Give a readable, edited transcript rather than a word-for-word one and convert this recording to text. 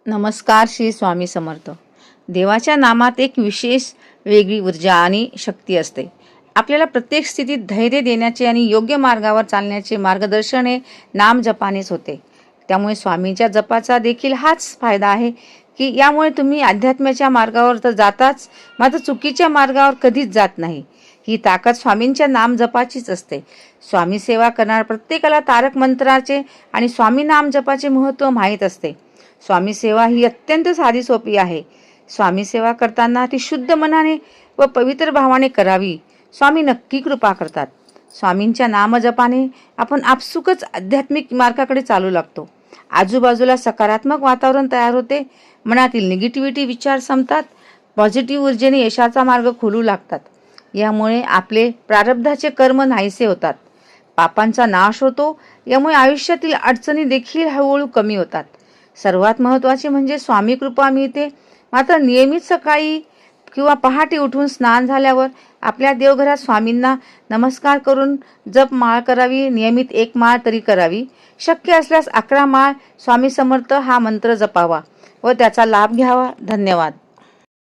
नमस्कार. श्री स्वामी समर्थ. देवाच्या नामात एक विशेष वेगळी ऊर्जा आणि शक्ती असते. आपल्याला प्रत्येक स्थितीत धैर्य देण्याचे आणि योग्य मार्गावर चालण्याचे मार्गदर्शन हे नाम जपानेच होते. त्यामुळे स्वामींच्या जपाचा देखील हाच फायदा आहे की यामुळे तुम्ही अध्यात्माच्या मार्गावर तर जाताच, मात्र चुकीच्या मार्गावर कधीच जात नाही. ही ताकद स्वामींच्या नाम जपाचीच असते. स्वामी सेवा करणाऱ्या प्रत्येकाला तारक मंत्राचे आणि स्वामी नाम जपाचे महत्त्व माहीत असते. स्वामी सेवा ही अत्यंत साधी सोपी आहे. स्वामी सेवा करताना ती शुद्ध मनाने व पवित्र भावाने करावी. स्वामी नक्की कृपा करतात. स्वामींच्या नामजपाने आपण आपसुकच आध्यात्मिक मार्गाकडे चालू लागतो. आजूबाजूला सकारात्मक वातावरण तयार होते. मनातील निगेटिव्हिटी विचार संपतात. पॉझिटिव्ह ऊर्जेने यशाचा मार्ग खुलू लागतात. यामुळे आपले प्रारब्धाचे कर्म नाहीसे होतात. पापांचा नाश होतो. यामुळे आयुष्यातील अडचणी देखील हळूहळू कमी होतात. सर्वात महत्त्वाचे म्हणजे स्वामी कृपा मिळते. मात्र नियमित सकाळी किंवा पहाटे उठून स्नान झाल्यावर आपल्या देवघरात स्वामींना नमस्कार करून जप माळ करावी. नियमित 1 माळ तरी करावी. शक्य असल्यास 11 माळ स्वामी समर्थ हा मंत्र जपावा व त्याचा लाभ घ्यावा. धन्यवाद.